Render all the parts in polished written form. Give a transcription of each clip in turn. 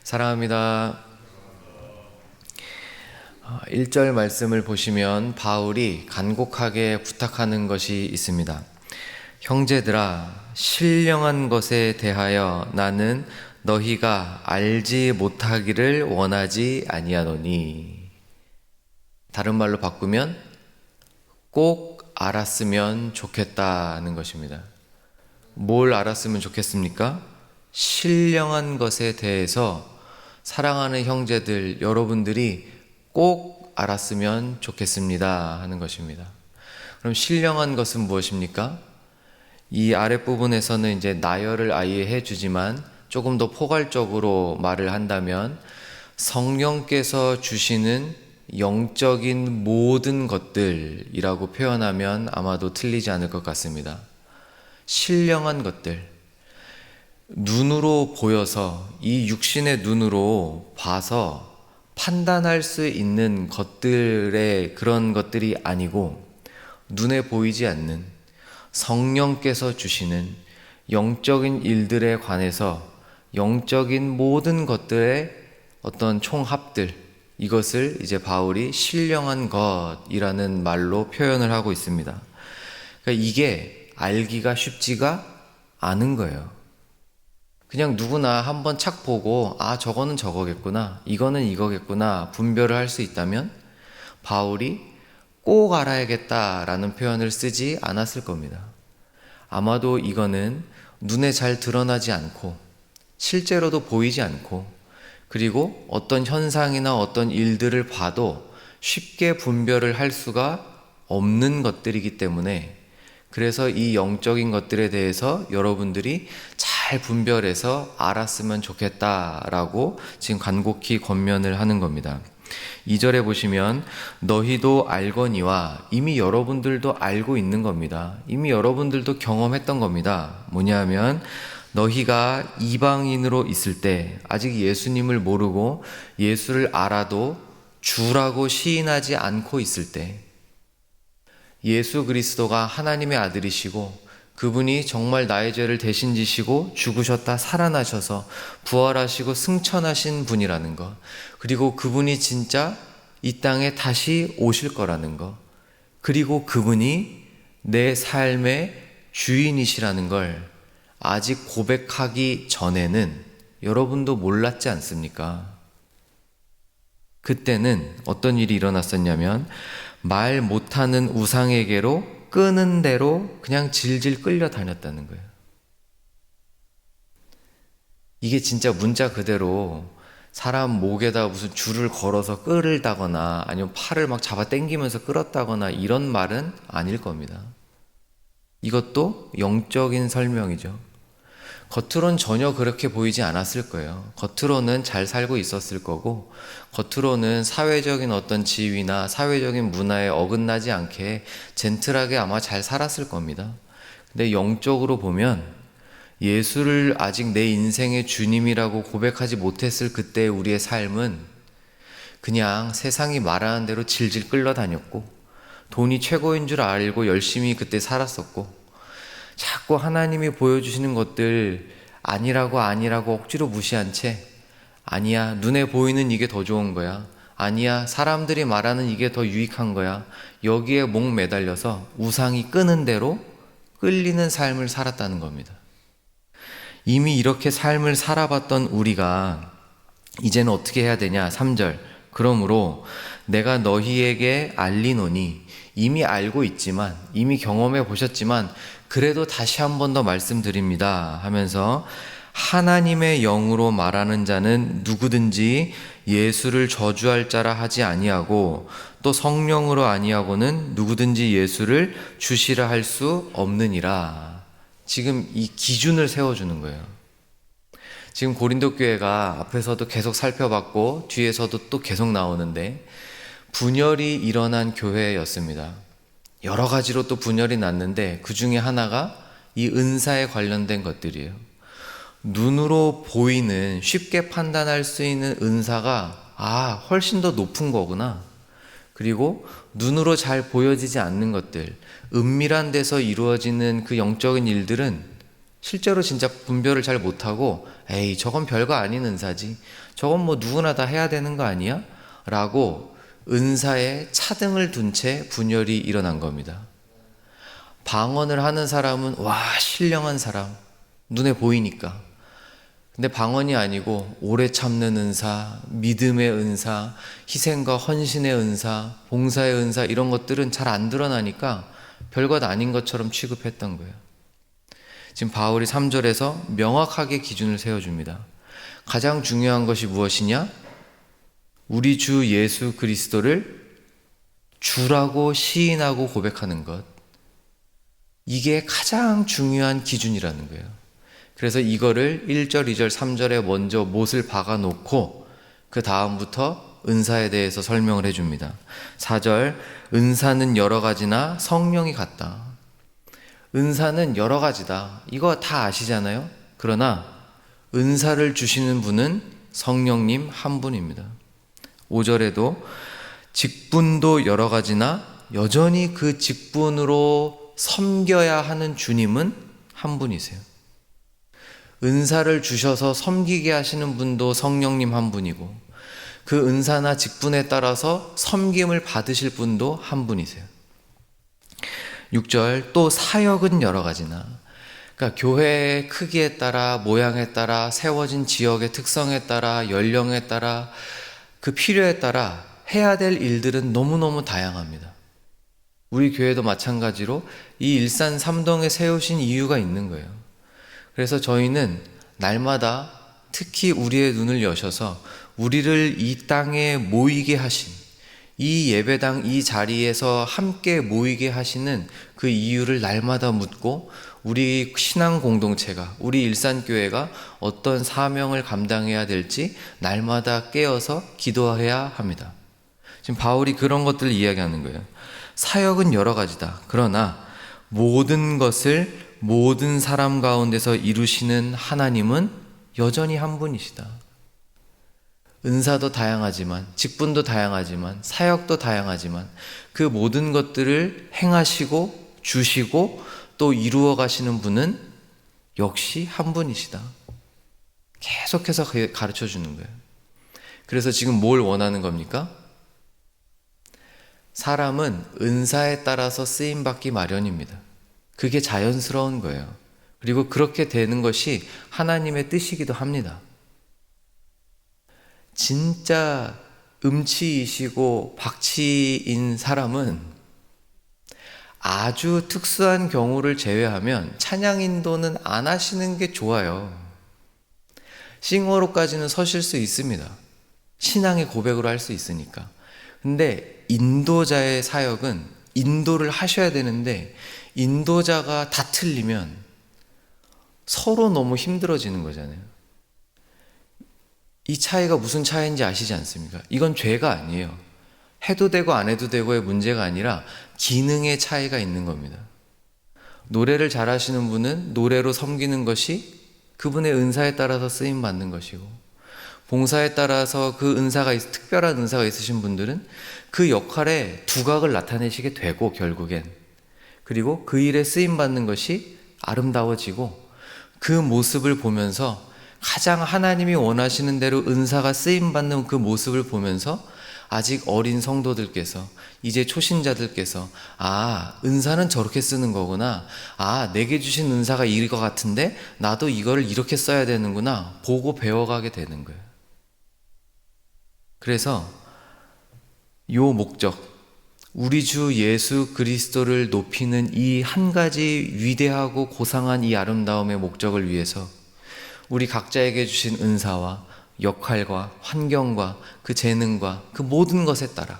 사랑합니다. 1절 말씀을 보시면 바울이 간곡하게 부탁하는 것이 있습니다. 형제들아, 신령한 것에 대하여 나는 너희가 알지 못하기를 원하지 아니하노니. 다른 말로 바꾸면 꼭 알았으면 좋겠다는 것입니다. 뭘 알았으면 좋겠습니까? 신령한 것에 대해서 사랑하는 형제들 여러분들이 꼭 알았으면 좋겠습니다 하는 것입니다. 그럼 신령한 것은 무엇입니까? 이 아랫부분에서는 이제 나열을 아예 해주지만 조금 더 포괄적으로 말을 한다면 성령께서 주시는 영적인 모든 것들이라고 표현하면 아마도 틀리지 않을 것 같습니다. 신령한 것들, 눈으로 보여서 이 육신의 눈으로 봐서 판단할 수 있는 것들의 그런 것들이 아니고 눈에 보이지 않는 성령께서 주시는 영적인 일들에 관해서 영적인 모든 것들의 어떤 총합들, 이것을 이제 바울이 신령한 것이라는 말로 표현을 하고 있습니다. 그러니까 이게 알기가 쉽지가 않은 거예요. 그냥 누구나 한번 착 보고 저거는 저거겠구나, 이거는 이거겠구나 분별을 할 수 있다면 바울이 꼭 알아야겠다라는 표현을 쓰지 않았을 겁니다. 아마도 이거는 눈에 잘 드러나지 않고 실제로도 보이지 않고 그리고 어떤 현상이나 어떤 일들을 봐도 쉽게 분별을 할 수가 없는 것들이기 때문에, 그래서 이 영적인 것들에 대해서 여러분들이 잘 분별해서 알았으면 좋겠다라고 지금 간곡히 권면을 하는 겁니다. 2절에 보시면 너희도 알거니와, 이미 여러분들도 알고 있는 겁니다. 이미 여러분들도 경험했던 겁니다. 뭐냐면 너희가 이방인으로 있을 때, 아직 예수님을 모르고 예수를 알아도 주라고 시인하지 않고 있을 때, 예수 그리스도가 하나님의 아들이시고 그분이 정말 나의 죄를 대신 지시고 죽으셨다 살아나셔서 부활하시고 승천하신 분이라는 것, 그리고 그분이 진짜 이 땅에 다시 오실 거라는 것, 그리고 그분이 내 삶의 주인이시라는 걸 아직 고백하기 전에는 여러분도 몰랐지 않습니까? 그때는 어떤 일이 일어났었냐면 말 못하는 우상에게로 끄는 대로 그냥 질질 끌려다녔다는 거예요. 이게 진짜 문자 그대로 사람 목에다 무슨 줄을 걸어서 끌다거나 아니면 팔을 막 잡아 당기면서 끌었다거나 이런 말은 아닐 겁니다. 이것도 영적인 설명이죠. 겉으로는 전혀 그렇게 보이지 않았을 거예요. 겉으로는 잘 살고 있었을 거고, 겉으로는 사회적인 어떤 지위나 사회적인 문화에 어긋나지 않게 젠틀하게 아마 잘 살았을 겁니다. 근데 영적으로 보면 예수를 아직 내 인생의 주님이라고 고백하지 못했을 그때 우리의 삶은 그냥 세상이 말하는 대로 질질 끌려다녔고, 돈이 최고인 줄 알고 열심히 그때 살았었고, 자꾸 하나님이 보여주시는 것들 아니라고 억지로 무시한 채, 아니야, 눈에 보이는 이게 더 좋은 거야, 아니야, 사람들이 말하는 이게 더 유익한 거야, 여기에 목 매달려서 우상이 끄는 대로 끌리는 삶을 살았다는 겁니다. 이미 이렇게 삶을 살아봤던 우리가 이제는 어떻게 해야 되냐? 3절, 그러므로 내가 너희에게 알리노니, 이미 알고 있지만, 이미 경험해 보셨지만 그래도 다시 한 번 더 말씀드립니다 하면서, 하나님의 영으로 말하는 자는 누구든지 예수를 저주할 자라 하지 아니하고 또 성령으로 아니하고는 누구든지 예수를 주시라 할 수 없느니라. 지금 이 기준을 세워주는 거예요. 지금 고린도 교회가 앞에서도 계속 살펴봤고 뒤에서도 또 계속 나오는데 분열이 일어난 교회였습니다. 여러 가지로 또 분열이 났는데 그 중에 하나가 이 은사에 관련된 것들이에요. 눈으로 보이는, 쉽게 판단할 수 있는 은사가 훨씬 더 높은 거구나. 그리고 눈으로 잘 보여지지 않는 것들, 은밀한 데서 이루어지는 그 영적인 일들은 실제로 진짜 분별을 잘 못하고 에이 저건 별거 아닌 은사지, 저건 뭐 누구나 다 해야 되는 거 아니야? 라고 은사에 차등을 둔 채 분열이 일어난 겁니다. 방언을 하는 사람은 와 신령한 사람, 눈에 보이니까. 근데 방언이 아니고 오래 참는 은사, 믿음의 은사, 희생과 헌신의 은사, 봉사의 은사, 이런 것들은 잘 안 드러나니까 별것 아닌 것처럼 취급했던 거예요. 지금 바울이 3절에서 명확하게 기준을 세워줍니다. 가장 중요한 것이 무엇이냐? 우리 주 예수 그리스도를 주라고 시인하고 고백하는 것. 이게 가장 중요한 기준이라는 거예요. 그래서 이거를 1절, 2절, 3절에 먼저 못을 박아놓고 그 다음부터 은사에 대해서 설명을 해줍니다. 4절, 은사는 여러 가지나 성령이 같다. 은사는 여러 가지다. 이거 다 아시잖아요? 그러나 은사를 주시는 분은 성령님 한 분입니다. 5절에도 직분도 여러 가지나 여전히 그 직분으로 섬겨야 하는 주님은 한 분이세요. 은사를 주셔서 섬기게 하시는 분도 성령님 한 분이고 그 은사나 직분에 따라서 섬김을 받으실 분도 한 분이세요. 6절, 또 사역은 여러 가지나, 그러니까 교회의 크기에 따라, 모양에 따라, 세워진 지역의 특성에 따라, 연령에 따라, 그 필요에 따라 해야 될 일들은 너무너무 다양합니다. 우리 교회도 마찬가지로 이 일산 삼동에 세우신 이유가 있는 거예요. 그래서 저희는 날마다 특히 우리의 눈을 여셔서 우리를 이 땅에 모이게 하신, 이 예배당 이 자리에서 함께 모이게 하시는 그 이유를 날마다 묻고 우리 신앙 공동체가, 우리 일산교회가 어떤 사명을 감당해야 될지 날마다 깨어서 기도해야 합니다. 지금 바울이 그런 것들을 이야기하는 거예요. 사역은 여러 가지다. 그러나 모든 것을 모든 사람 가운데서 이루시는 하나님은 여전히 한 분이시다. 은사도 다양하지만, 직분도 다양하지만, 사역도 다양하지만 그 모든 것들을 행하시고 주시고 또 이루어 가시는 분은 역시 한 분이시다. 계속해서 가르쳐 주는 거예요. 그래서 지금 뭘 원하는 겁니까? 사람은 은사에 따라서 쓰임받기 마련입니다. 그게 자연스러운 거예요. 그리고 그렇게 되는 것이 하나님의 뜻이기도 합니다. 진짜 음치이시고 박치인 사람은 아주 특수한 경우를 제외하면 찬양 인도는 안 하시는 게 좋아요. 싱어로까지는 서실 수 있습니다. 신앙의 고백으로 할 수 있으니까. 근데 인도자의 사역은 인도를 하셔야 되는데 인도자가 다 틀리면 서로 너무 힘들어지는 거잖아요. 이 차이가 무슨 차이인지 아시지 않습니까? 이건 죄가 아니에요. 해도 되고 안 해도 되고의 문제가 아니라 기능의 차이가 있는 겁니다. 노래를 잘하시는 분은 노래로 섬기는 것이 그분의 은사에 따라서 쓰임 받는 것이고, 봉사에 따라서 그 은사가 특별한 은사가 있으신 분들은 그 역할에 두각을 나타내시게 되고 결국엔, 그리고 그 일에 쓰임 받는 것이 아름다워지고 그 모습을 보면서 가장 하나님이 원하시는 대로 은사가 쓰임 받는 그 모습을 보면서 아직 어린 성도들께서, 이제 초신자들께서 은사는 저렇게 쓰는 거구나, 내게 주신 은사가 이일 것 같은데 나도 이거를 이렇게 써야 되는구나 보고 배워가게 되는 거예요. 그래서 요 목적, 우리 주 예수 그리스도를 높이는 이 한 가지 위대하고 고상한 이 아름다움의 목적을 위해서 우리 각자에게 주신 은사와 역할과 환경과 그 재능과 그 모든 것에 따라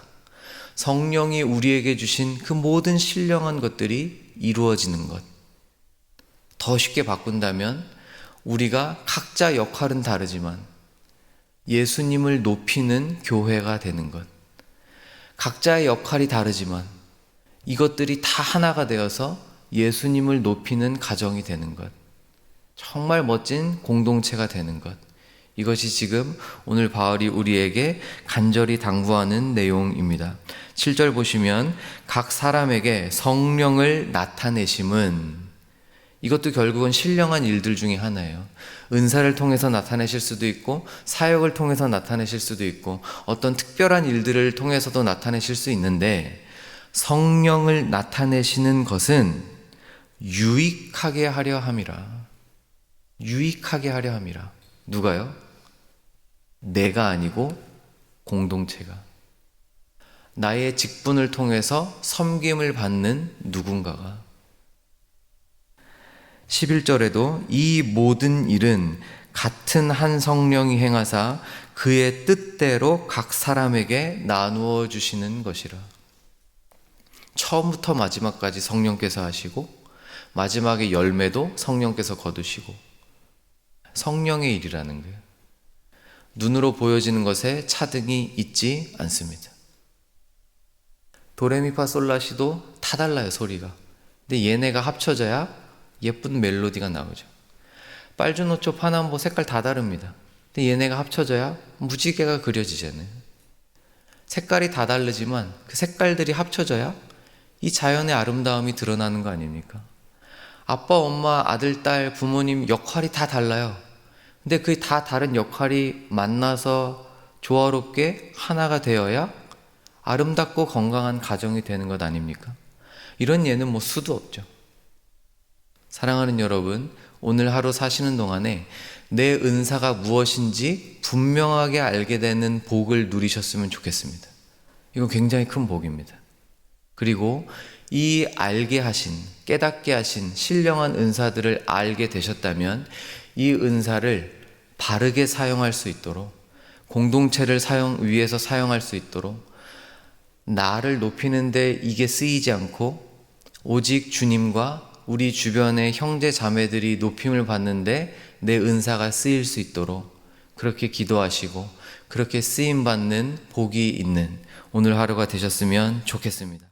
성령이 우리에게 주신 그 모든 신령한 것들이 이루어지는 것. 더 쉽게 바꾼다면 우리가 각자 역할은 다르지만 예수님을 높이는 교회가 되는 것. 각자의 역할이 다르지만 이것들이 다 하나가 되어서 예수님을 높이는 가정이 되는 것. 정말 멋진 공동체가 되는 것. 이것이 지금 오늘 바울이 우리에게 간절히 당부하는 내용입니다. 7절 보시면 각 사람에게 성령을 나타내심은, 이것도 결국은 신령한 일들 중에 하나예요. 은사를 통해서 나타내실 수도 있고 사역을 통해서 나타내실 수도 있고 어떤 특별한 일들을 통해서도 나타내실 수 있는데, 성령을 나타내시는 것은 유익하게 하려 함이라. 유익하게 하려 함이라. 누가요? 내가 아니고 공동체가. 나의 직분을 통해서 섬김을 받는 누군가가. 11절에도 이 모든 일은 같은 한 성령이 행하사 그의 뜻대로 각 사람에게 나누어 주시는 것이라. 처음부터 마지막까지 성령께서 하시고 마지막에 열매도 성령께서 거두시고, 성령의 일이라는 거예요. 눈으로 보여지는 것에 차등이 있지 않습니다. 도레미파솔라시도 다 달라요, 소리가. 근데 얘네가 합쳐져야 예쁜 멜로디가 나오죠. 빨주노초 파남보 색깔 다 다릅니다. 근데 얘네가 합쳐져야 무지개가 그려지잖아요. 색깔이 다 다르지만 그 색깔들이 합쳐져야 이 자연의 아름다움이 드러나는 거 아닙니까? 아빠, 엄마, 아들, 딸, 부모님 역할이 다 달라요. 근데 그 다 다른 역할이 만나서 조화롭게 하나가 되어야 아름답고 건강한 가정이 되는 것 아닙니까? 이런 예는 뭐 수도 없죠. 사랑하는 여러분, 오늘 하루 사시는 동안에 내 은사가 무엇인지 분명하게 알게 되는 복을 누리셨으면 좋겠습니다. 이건 굉장히 큰 복입니다. 그리고 이 알게 하신, 깨닫게 하신 신령한 은사들을 알게 되셨다면 이 은사를 바르게 사용할 수 있도록, 공동체를 위해서 사용할 수 있도록, 나를 높이는데 이게 쓰이지 않고 오직 주님과 우리 주변의 형제 자매들이 높임을 받는데 내 은사가 쓰일 수 있도록 그렇게 기도하시고 그렇게 쓰임받는 복이 있는 오늘 하루가 되셨으면 좋겠습니다.